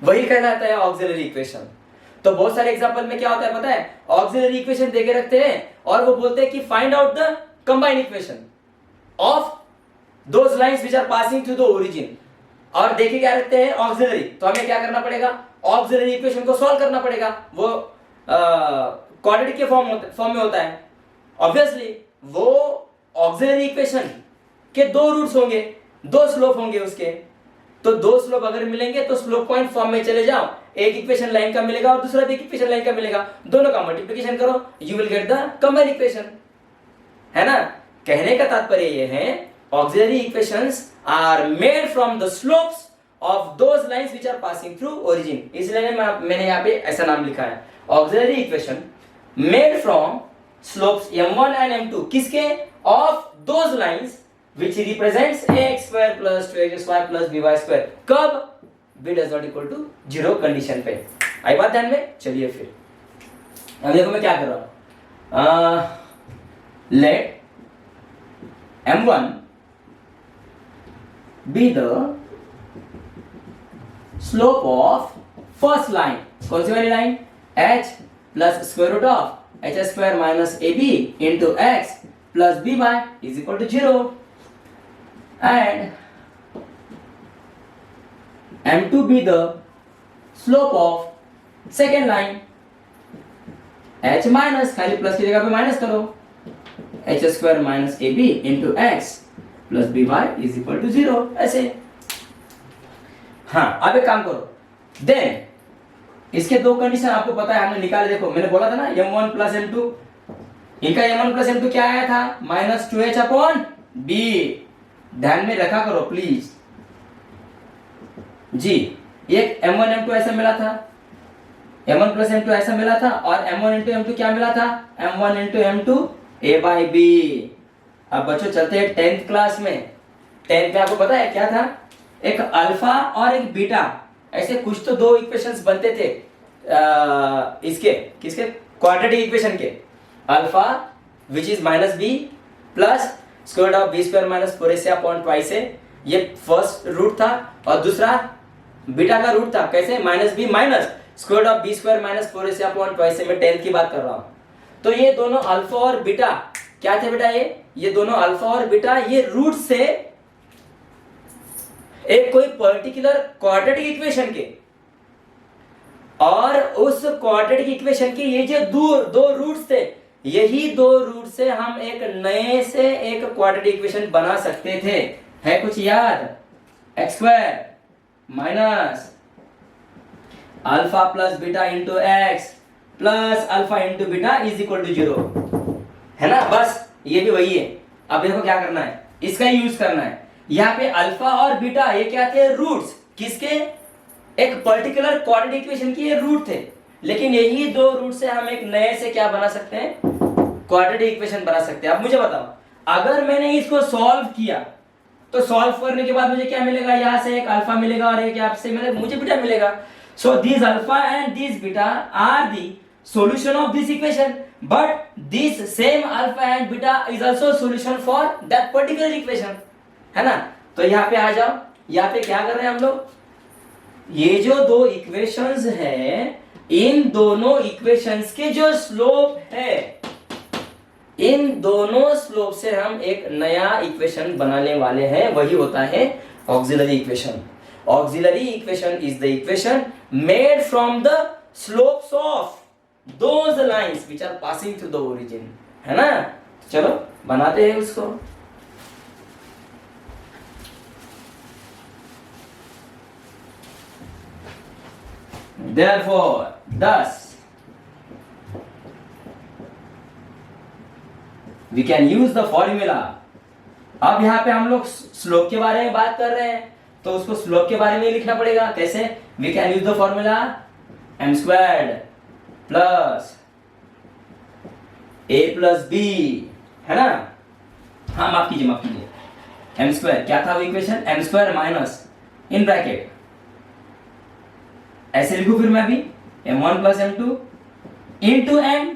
वही कहलाता है ऑक्सिलरी इक्वेशन। तो बहुत सारे एग्जांपल में क्या होता है पता है, ऑक्सिलरी इक्वेशन देके रखते हैं और वो बोलते हैं कि find out the combined equation of those lines which are passing through the origin, और देखे क्या रखते हैं, ऑक्सिलरी। तो हमें क्या करना पड़ेगा, ऑक्सिलरी इक्वेशन को सॉल्व करना पड़ेगा, वो क्वाड्रेटिक के फॉर्म में होता है। ऑब्वियसली वो ऑक्सिलरी इक्वेशन के दो रूट्स होंगे, दो स्लोप होंगे उसके, तो दो स्लोप अगर मिलेंगे तो स्लोप पॉइंट फॉर्म में चले जाओ, एक इक्वेशन लाइन का मिलेगा और दूसरा भी इक्वेशन लाइन का मिलेगा, दोनों का मल्टीप्लिकेशन करो, you will get the combined equation, है ना। कहने का तात्पर्य ये है, auxiliary equations are made from the slopes of those lines which are passing through origin, इसलिए मैंने यहाँ पे ऐसा नाम लिखा है, auxiliary equation made from slopes m1 and m2, किसके, of those lines which represents ax square plus 2xy plus by square, कब, b does not equal to 0 condition पे। आई बात ध्यान में, चलिए फिर अब देखो मैं क्या कर रहा हूं, let m1 be the slope of first line, कौन सी वाली line, h plus square root of h square minus ab into x plus by is equal to 0, and m2 be the slope of second line, h minus, खाली प्लस की जगह पे माइनस करो, h square minus ab into x plus B y is equal to 0, ऐसे। हाँ, अब एक काम करो, देन इसके दो कंडीशन आपको पता है, हमने निकाले, देखो मैंने बोला था ना m1 प्लस m2, इनका m1 प्लस m2 क्या आया था, माइनस 2h अपॉन b, ध्यान में रखा करो प्लीज जी। एक m1 m2 ऐसा मिला था, m1 प्लस m2 ऐसा मिला था, और m1 इंटू m2 क्या मिला था, m1 into m2 a by b। अब बच्चों चलते हैं 10th क्लास में, 10th में आपको पता है क्या था, एक अल्फा और एक बीटा, ऐसे कुछ तो दो इक्वेशंस बनते थे इसके, किसके, क्वाड्रेटिक इक्वेशन के, alpha which is minus b plus square root of b square minus 4ac upon twice है, ये फर्स्ट रूट था, और दूसरा बीटा का रूट था, कैसे, minus b minus square root of b square minus 4ac upon twice, मैं 10th की बात कर रहा हूं। तो ये दोनों अल्फा और बीटा क्या थे बेटा, ये दोनों अल्फा और बीटा ये रूट से एक कोई पर्टिकुलर क्वाड्रेटिक इक्वेशन के, और उस क्वाड्रेटिक इक्वेशन के ये जो दो रूट्स थे, यही दो रूट से हम एक नए से एक क्वाड्रेटिक इक्वेशन बना सकते थे। है कुछ याद? X square minus alpha plus beta into x plus alpha into beta is equal to 0, है ना? बस ये भी वही है। अब देखो क्या करना है, इसका यूज करना है। यहाँ पे अल्फा और बीटा ये क्या थे? रूट्स। किसके? एक पर्टिकुलर क्वाड्रेटिक इक्वेशन की ये रूट थे, लेकिन यही दो रूट से हम एक नए से क्या बना सकते हैं? क्वाड्रेटिक इक्वेशन बना सकते हैं। अब मुझे बताओ, अगर मैंने इसको सॉल्व किया तो सॉल्व करने के बाद मुझे क्या मिलेगा? यहां से एक अल्फा मिलेगा और एक यहाँ से मुझे बीटा मिलेगा। So this alpha and this beta are the solution of this equation, but this same alpha and beta is also solution for that particular equation, है ना? तो यहाँ पे आ जाओ, यहाँ पे क्या कर रहे हैं हम लोग? ये जो दो इक्वेशंस है, इन दोनों इक्वेशंस के जो स्लोप है, इन दोनों स्लोप से हम एक नया इक्वेशन बनाने वाले हैं, वही होता है auxiliary equation. Auxiliary equation is the equation made from the slopes of those lines which are passing through the origin, है ना? चलो बनाते हैं उसको। Therefore, thus we can use the formula। अब यहाँ पे हम लोग स्लोप के बारे में बात कर रहे हैं, तो उसको स्लोप के बारे में लिखना पड़ेगा। कैसे? We can use the formula m squared plus a plus b, है ना? हाँ, माफ कीजिए एम स्क्वायर क्या था वो इक्वेशन? M square minus in bracket, ऐसे लिखू फिर मैं भी m1 plus m2 into m।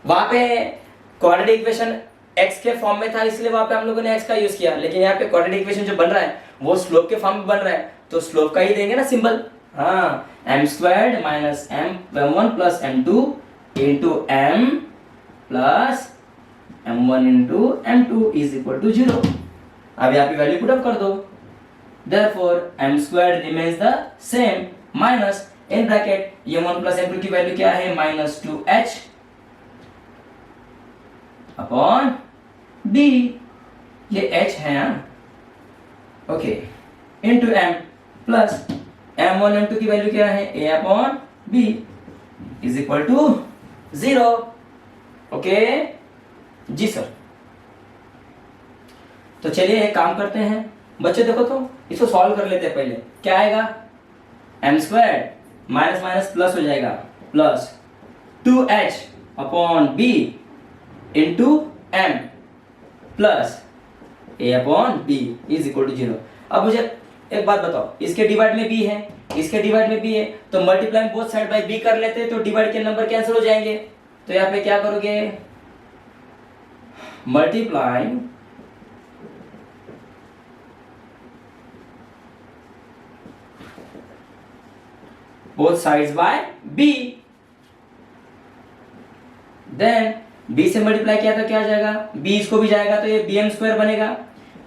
वहां पे क्वाड्रेटिक इक्वेशन x के फॉर्म में था, इसलिए वहां पे हम लोगों ने x का यूज किया, लेकिन यहाँ पे क्वाड्रेटिक इक्वेशन जो बन रहा है वो स्लोप के फॉर्म में बन रहा है, तो स्लोप का ही देंगे ना सिंबल। हाँ, m squared minus m1 plus m2 into m plus m1 into m2 is equal to 0। अब यहाँ पे वैल्यू पुट अप कर दो। Therefore, m squared remains the same minus in bracket m1 plus m2 की वैल्यू क्या है? माइनस 2h अपॉन b, ये h है यहाँ, okay, into m plus m1 m2 की वैल्यू क्या है? a upon b is equal to 0। Okay जी सर। तो चलिए एक काम करते हैं बच्चे, देखो तो इसको सॉल्व कर लेते हैं पहले। क्या आएगा? m square minus minus plus हो जाएगा, plus 2h upon b into m plus a upon b is equal to 0। अब मुझे एक बात बताओ, इसके डिवाइड में b है, इसके डिवाइड में b है, तो multiply both side by b कर लेते हैं, तो डिवाइड के नंबर कैंसिल हो जाएंगे। तो यहाँ पे क्या करोगे? Multiplying both sides by b, then b से मल्टीप्लाई किया तो क्या आ जाएगा? b इसको भी जाएगा तो ये bm स्क्वायर बनेगा,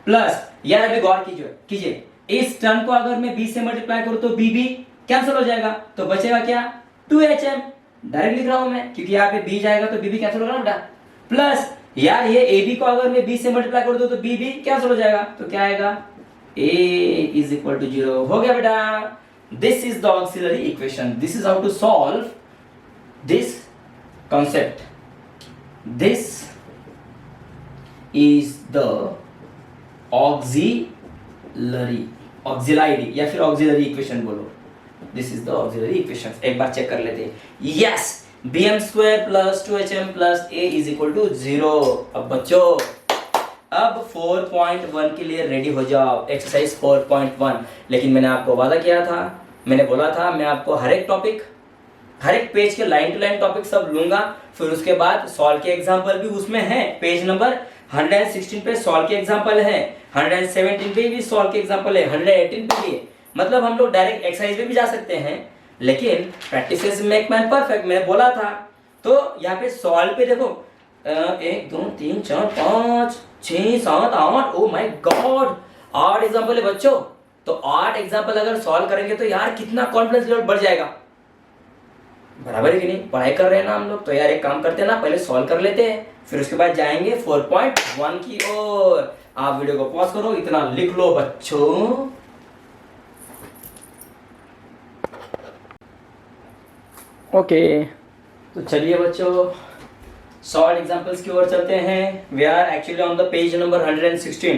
प्लस यार अभी गौर कीजिए, इस टर्म को अगर मैं b से मल्टीप्लाई करूं तो b भी कैंसिल हो जाएगा, तो बचेगा क्या? 2hm। डायरेक्ट लिख रहा हूं मैं, क्योंकि यहाँ पे b जाएगा तो b भी कैंसिल होगा ना बेटा। प्लस यार ये ab को अगर मैं b से मल्टीप्लाई कर दूं तो b भी कैंसिल हो जाएगा, तो क्या आएगा? a is equal to 0। हो गया बेटा। This is the auxiliary equation. This is how to solve this concept. This is the auxiliary या फिर auxiliary equation बोलो। This is the auxiliary equation. एक बार चेक कर लेते हैं। Yes, bm square plus 2hm plus a is equal to 0। अब बच्चों, अब 4.1 के लिए रेडी हो जाओ, एक्सरसाइज 4.1। लेकिन मैंने आपको वादा किया था, मैंने बोला था मैं आपको हर एक टॉपिक, हर एक पेज के लाइन टू लाइन टॉपिक सब लूंगा, फिर उसके बाद सॉल्व के एग्जांपल भी उसमें है। पेज नंबर 116 पे सॉल्व के एग्जांपल है, 117 पे भी सॉल्व के एग्जांपल है, 118 पे भी है। मतलब हम लोग डायरेक्ट एक्सरसाइज पे भी जा सकते हैं, लेकिन प्रैक्टिस मेक मैन परफेक्ट मैंने बोला था। तो यहाँ पे सॉल्व पे देखो 1 2 3 4 5 6 7 8, ओ माय गॉड 8 एग्जांपल है बच्चों। तो 8 एग्जाम्पल अगर सॉल्व करेंगे तो यार कितना कॉन्फिडेंस लेवल बढ़ जाएगा, बराबर है कि नहीं। पढ़ाई कर रहे हैं ना हम लोग, तो यार एक काम करते हैं ना, पहले सॉल्व कर लेते हैं, फिर उसके बाद जाएंगे 4.1 की ओर। आप वीडियो को पॉज करो, इतना लिख लो बच्चों। ओके तो चलिए बच्चों सॉल्व एग्जांपल्स की ओर चलते हैं। We are actually on the page number 116।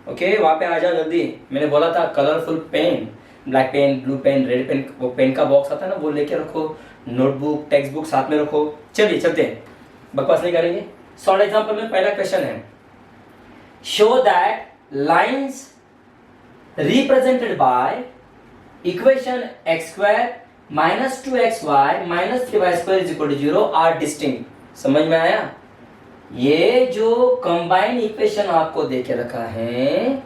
Okay वहां पे आ जाओ जल्दी। मैंने बोला था colourful pen, black pen, blue pen, red pen, वो पेन का बॉक्स आता है ना, वो लेके रखो, नोटबुक, टेक्स्ट बुक साथ में रखो। चलिए चलते हैं, बकवास नहीं करेंगे। सॉल्व एग्जांपल में पहला क्वेश्चन है, show that lines represented by equation x square minus 2xy minus 3y square is equal to 0 are distinct. समझ में आया? ये जो कंबाइन इक्वेशन आपको देके रखा है,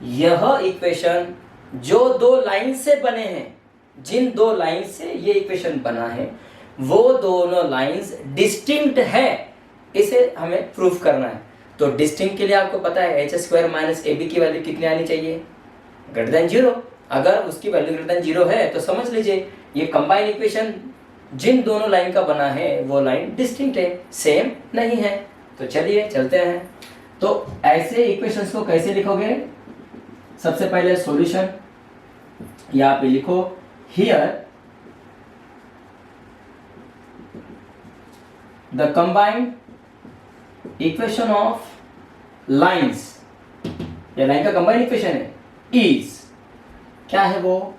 यह इक्वेशन जो दो लाइन से बने हैं, जिन दो लाइन से ये इक्वेशन बना है, वो दोनों लाइंस डिस्टिंक्ट है, इसे हमें प्रूफ करना है। तो डिस्टिंक्ट के लिए आपको पता है एच स्क्वायर माइनस ए बी की वैल्यू कितनी आनी चाहिए? Greater than 0। अगर उसकी वैल्यू ग्रेटर देन 0 है तो समझ लीजिए ये कंबाइन इक्वेशन जिन दोनों लाइन का बना है वो लाइन डिस्टिंक्ट है, सेम नहीं है। तो चलिए चलते हैं। तो ऐसे इक्वेशंस को कैसे लिखोगे? सबसे पहले सॉल्यूशन यहाँ पे लिखो, here the combined equation of lines, ये लाइन का कंबाइंड इक्वेशन है, इज क्या है वो?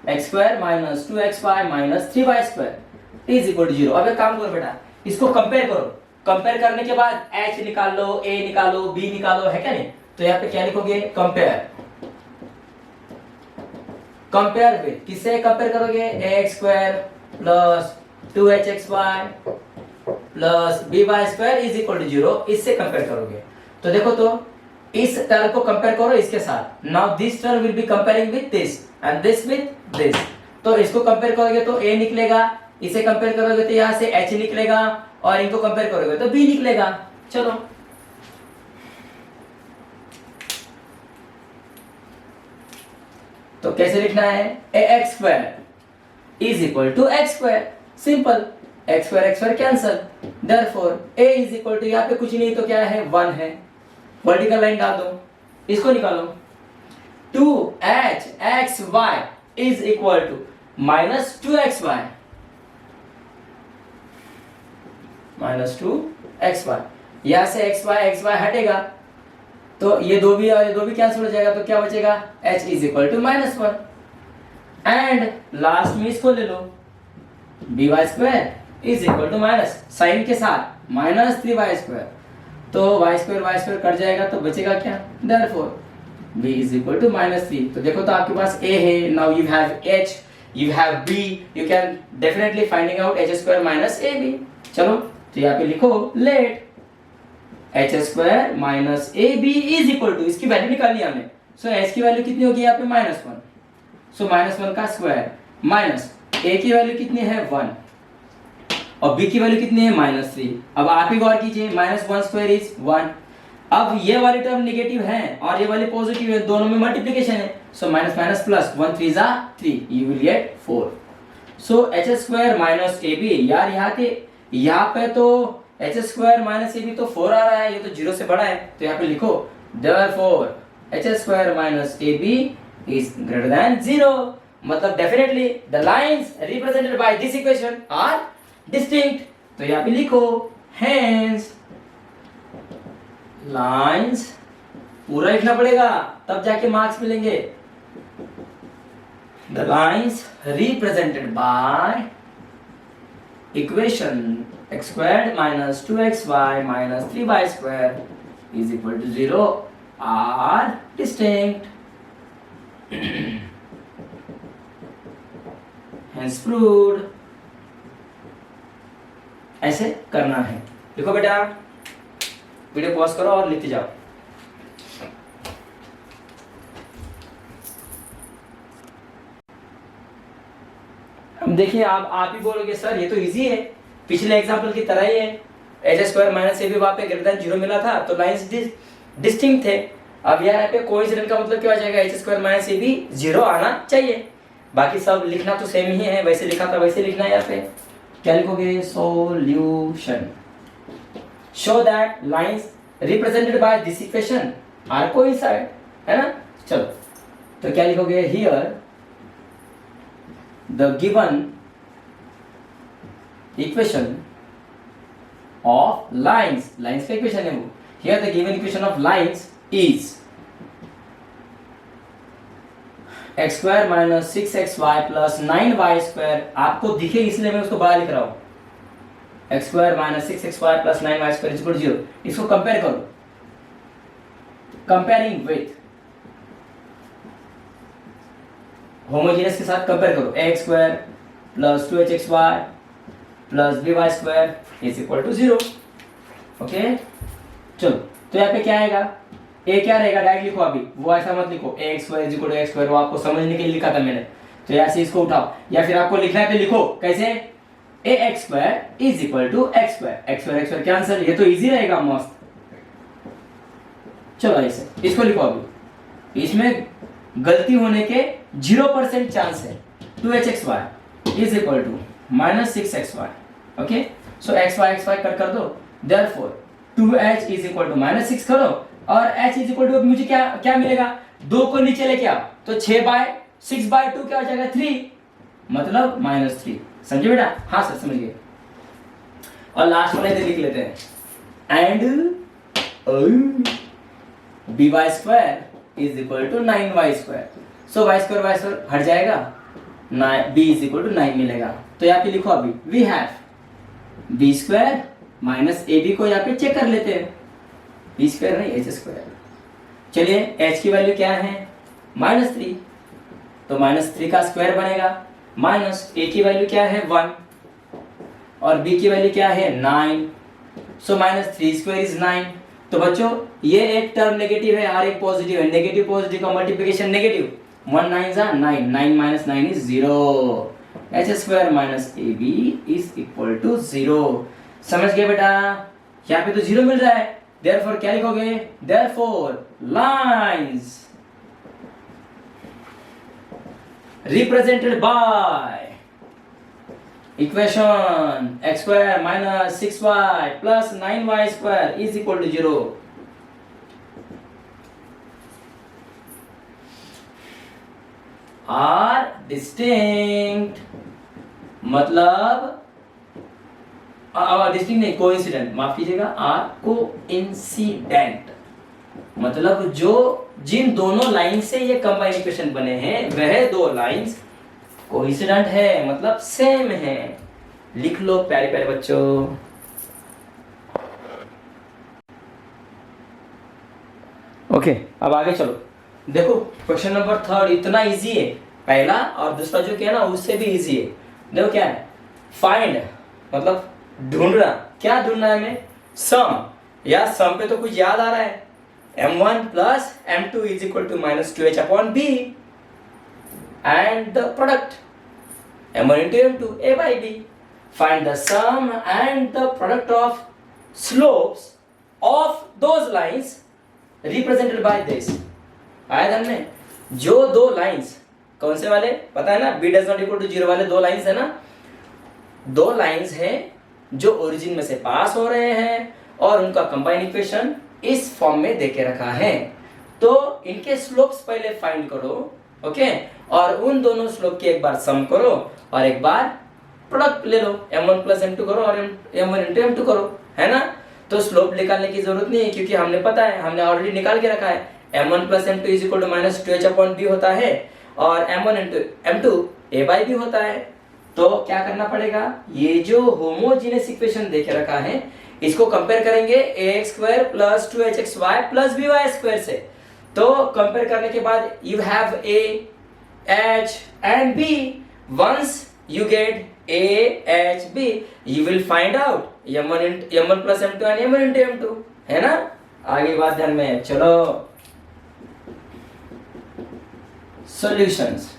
X square minus 2xy minus 3y square is equal to 0। अब एक काम करो बेटा, इसको कंपेयर करो। कंपेयर करने के बाद h निकाल लो, a निकालो, b निकालो, है क्या नहीं? तो यहाँ पे क्या लिखोगे? कंपेयर। कंपेयर पे किससे कंपेयर करोगे? X square plus 2hxy plus by square is equal to 0, इससे कंपेयर करोगे। तो देखो तो इस टर्म को कंपेयर करो इसके साथ। Now this term will be comparing with this and this with this. तो इसको कंपेयर करोगे तो a निकलेगा, इसे कंपेयर करोगे तो यहां से h निकलेगा, और इनको कंपेयर करोगे तो b निकलेगा। चलो तो कैसे लिखना है? ax square is equal to x square. Simple, x square cancel, therefore a is equal to, यहाँ पे कुछ नहीं तो क्या है? 1 है। वर्टिकल लाइन डाल दो, इसको निकालो। 2hxy is equal to minus 2xy minus 2xy। यहां से xy हटेगा तो ये दो भी और ये दो भी कैंसिल हो जाएगा, तो क्या बचेगा? h is equal to minus 1। And last में इसको ले लो, by square is equal to minus sign के साथ माइनस 3y स्क्वायर। तो y स्क्वायर कट जाएगा तो बचेगा क्या? Therefore b is equal to minus 3। तो देखो तो आपके पास a है, now you have h, you have b, you can definitely finding out h square minus ab। चलो तो यहाँ पे लिखो, late h square minus ab is equal to, इसकी वैल्यू निकाली हमने। सो h की वैल्यू कितनी होगी यहाँ पे? -1। सो -1 का स्क्वायर माइनस a की वैल्यू कितनी है? 1, और b की वैल्यू कितनी है? -3। अब आप ही गौर कीजिए, -1 स्क्वायर इज 1। अब ये वाली टर्म नेगेटिव है और ये वाली पॉजिटिव है, दोनों में मल्टीप्लिकेशन है। सो माइनस माइनस प्लस, 1 3 जा 3, you will gate 4। So h square minus ab, यार यहाँ पे तो h स्क्वायर माइनस ab तो 4 आ रहा है, ये तो 0 से बड़ा है। तो यहाँ पे लिखो, therefore h square minus ab is greater than 0। मतलब definitely the lines represented by this equation are distinct. तो यहाँ पे लिखो, हेंस लाइंस, पूरा लिखना पड़ेगा तब जाके मार्क्स मिलेंगे। The lines represented by equation x squared minus 2xy minus 3y square is equal to 0 are distinct. Hence proved. ऐसे करना है। देखो बेटा, वीडियो पॉज करो और लिखते जाओ। अब देखिए, आप ही बोलोगे सर ये तो इजी है, पिछले एग्जांपल की तरह ही है। एच स्क्वायर माइनस ए भी वहां पे ग्रेटर देन 0 मिला था तो लाइंस डिस्टिंक्ट थे। अब यार यहाँ पे कोइंसिडेंट का मतलब क्या हो जाएगा, एच स्क्वायर माइनस ए बी 0 आना चाहिए। बाकी सब लिखना तो सेम ही है, वैसे लिखा था वैसे लिखना है। यहाँ पे क्या लिखोगे, solution, show that lines represented by this equation are coincide, है ना। चलो तो क्या लिखोगे, here the given equation of lines, lines का इक्वेशन है वो, here the given equation of lines is x square minus 6xy plus 9y square. आपको दिखे इसलिए मैं उसको बड़ा लिख रहा हूं, x square minus 6xy plus 9y square equal 0। इसको कंपेयर करो, कंपेयरिंग विथ होमोजेनियस के साथ कंपेयर करो, x square plus 2hxy plus by square is equal to 0। Okay चलो तो यहाँ पे क्या आएगा, ए क्या रहेगा, डायरेक्ट लिखो, अभी वो ऐसा मत लिखो, A X square is equal to X square, वो आपको समझने के लिए लिखा था मैंने। तो यहाँ से इसको उठाओ, या फिर आपको लिखना है तो लिखो कैसे, A X square is equal to X square, X square cancel, ये तो इजी रहेगा मस्त। चलो ऐसे इसको लिखो, अभी इसमें गलती होने के 0% चांस है। 2hxy is equal to minus 6xy, okay so xy कर दो, therefore 2h is equal to minus 6 करो, और h इज इक्वल टू मुझे क्या क्या मिलेगा, 2 को नीचे लेके आओ तो 6/6/2 क्या हो जाएगा, 3, मतलब -3। समझे बेटा, हाँ सर समझ गए। और लास्ट वाला इधर लिख लेते हैं, and by square is equal to 9y स्क्वायर, सो y स्क्वायर हट जाएगा, b इज इक्वल टू 9 मिलेगा। तो यहाँ पे लिखो, अभी we have b square minus A b को यहाँ पे चेक कर लेते हैं, बी स्क्वायर नहीं एच स्क्वायर। चलिए h की वैल्यू क्या है, -3, तो -3 का स्क्वायर बनेगा, माइनस a की वैल्यू क्या है 1 और b की वैल्यू क्या है 9, सो -3 स्क्वायर इज 9। तो बच्चों ये एक टर्म नेगेटिव है और एक पॉजिटिव है, नेगेटिव पॉजिटिव का multiplication negative, 1 9 9, 9 minus 9 is 0, h square minus A b is equal to 0। समझ गए बेटा, यहाँ पे तो 0 मिल रहा है, therefore क्या लिखोगे, therefore lines represented by equation x square minus 6y plus 9y square is equal to 0। are distinct, मतलब डिस्टिंक्ट नहीं, कोइंसिडेंट, माफ कीजिएगा, आर कोइंसिडेंट, मतलब जो जिन दोनों लाइन से ये कंबाइन इक्वेशन बने हैं वह दो लाइंस कोइंसिडेंट है, मतलब सेम है। लिख लो प्यारे प्यारे बच्चों। ओके अब आगे चलो, देखो क्वेश्चन नंबर 3 इतना इजी है, पहला और दूसरा जो क्या है ना उससे भी इजी है। देखो क्या है, फाइंड मतलब ढूंढना, क्या ढूंढना है हमें, सम, या सम पे तो कुछ याद आ रहा है, m1 plus m2 is equal to minus 2h upon b and the product m1 into m2 a by b। Find the sum and the product of slopes of those lines represented by this. आया ध्यान में, जो दो लाइंस कौन से वाले पता है ना, b does not equal to 0 वाले दो लाइंस है ना, दो लाइंस है जो ओरिजिन में से पास हो रहे हैं और उनका कंबाइन इक्वेशन इस फॉर्म में देके रखा है। तो इनके स्लोप्स पहले फाइंड करो, ओके, और उन दोनों स्लोप की एक बार सम करो और एक बार प्रोडक्ट ले लो, m1 प्लस m2 करो और m1 into m2 करो, है ना। तो स्लोप निकालने की जरूरत नहीं है क्योंकि हमने पता है, हमने ऑलरेडी निकाल के रखा है, m1 plus m2 is equal to minus 2h upon b होता है और m1 into m2 a by b होता है। तो क्या करना पड़ेगा, ये जो होमोजेनियस इक्वेशन देके रखा है इसको कंपेयर करेंगे ax square plus 2hxy plus by square से। तो कंपेयर करने के बाद you have a h and b, once you get a h b you will find out m1 plus m2 and m1 into m2, है ना। आगे बात ध्यान में, चलो सॉल्यूशंस,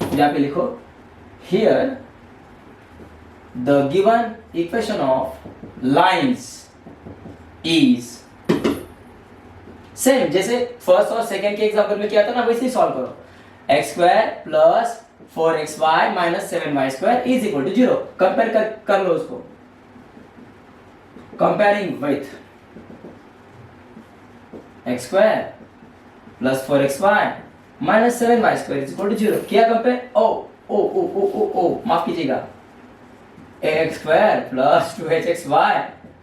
यहाँ पे लिखो, here the given equation of lines is same जैसे फर्स्ट और सेकंड के एग्जांपल में किया था ना, वैसे ही सॉल्व करो। X square plus 4xy minus 7y square is equal to 0। Compare कर लो उसको। Comparing with x square plus 4xy minus 7y square is equal to 0। किया कंपेयर। ओ ओ ओ ओ ओ ओ माफ कीजिएगा, x square plus 2hxy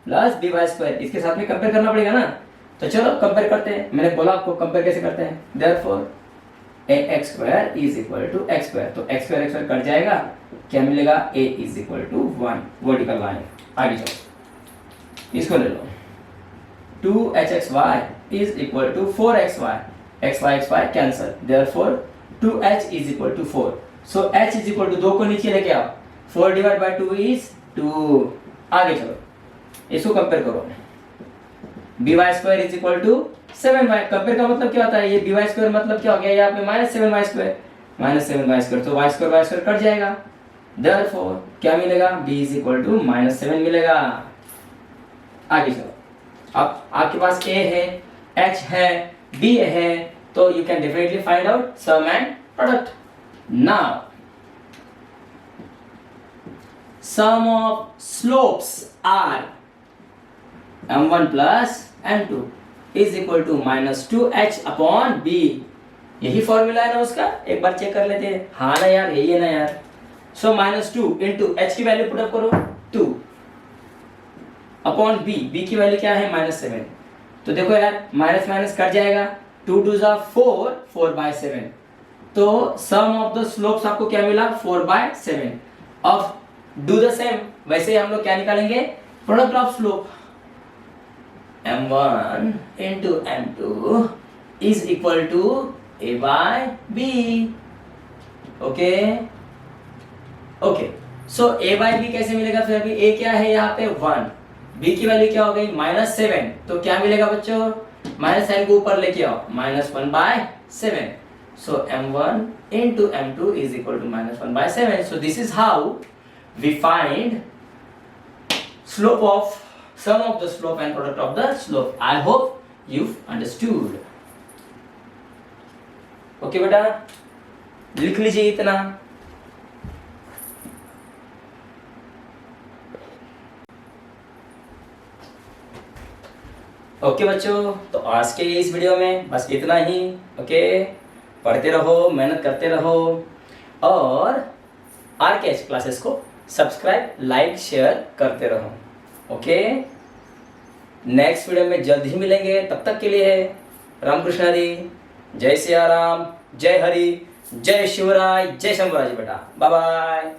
plus by square, इसके साथ में कंपेयर करना पड़ेगा ना। तो चलो कंपेयर करते हैं। मैंने बोला आपको कंपेयर कैसे करते हैं। Therefore ax square is equal to x square, तो x स्क्वायर कट जाएगा, क्या मिलेगा a is equal to 1 vertical line. आगे चलो इसको ले लो। 2hxy is equal to 4xy, xy cancel, therefore 2h is equal to 4। So h is equal to 2 को नीचे लेके आओ, 4 डिवाइड बाय 2 इज 2। आगे चलो इसको कंपेयर करो। by square is equal to 7y। Compare का मतलब क्या होता है, ये by स्क्वायर मतलब क्या हो गया यहाँ पे माइनस 7y स्क्वायर, तो y स्क्वायर कट जाएगा। देयरफॉर क्या मिलेगा, b इज इक्वल टू -7 मिलेगा। आगे चलो, अब आपके पास a है, h है, b है, तो you can definitely find out sum and product. Now sum of slopes are m1 plus m2 is equal to minus 2h upon b। यही फॉर्मूला है ना उसका, एक बार चेक कर लेते हैं। हाँ ना यार, यही है ना यार। सो -2 इंटू h की वैल्यू पुटअप करो 2 अपॉन b की वैल्यू क्या है -7। तो देखो यार माइनस माइनस कट जाएगा, 2 2 जा 4, 4/7। तो सम ऑफ द स्लोप्स आपको क्या मिला 4/7। अब डू द सेम, वैसे हम लोग क्या निकालेंगे, product of slope. m1 into m2 is equal to a by b। Okay okay, so a by b कैसे मिलेगा फिर। अभी a क्या है यहाँ पे 1, b की वैल्यू क्या हो गई -7, तो क्या मिलेगा बच्चों, माइनस साइन को ऊपर लेके आओ, -1/7। सो m1 into m2 is equal to -1/7। so this is how we find slope of sum of the slope and product of the slope। I hope you've understood। Okay बेटा, लिख लीजिए इतना। ओके बच्चों, तो आज के इस वीडियो में बस इतना ही। ओके, पढ़ते रहो, मेहनत करते रहो, और RKH क्लासेस को सब्सक्राइब, लाइक, शेयर करते रहो। ओके, नेक्स्ट वीडियो में जल्द ही मिलेंगे। तब तक के लिए रामकृष्ण हरी, जय सिया राम, जय हरि, जय शिवराय, जय शंभुराज बेटा। Bye bye.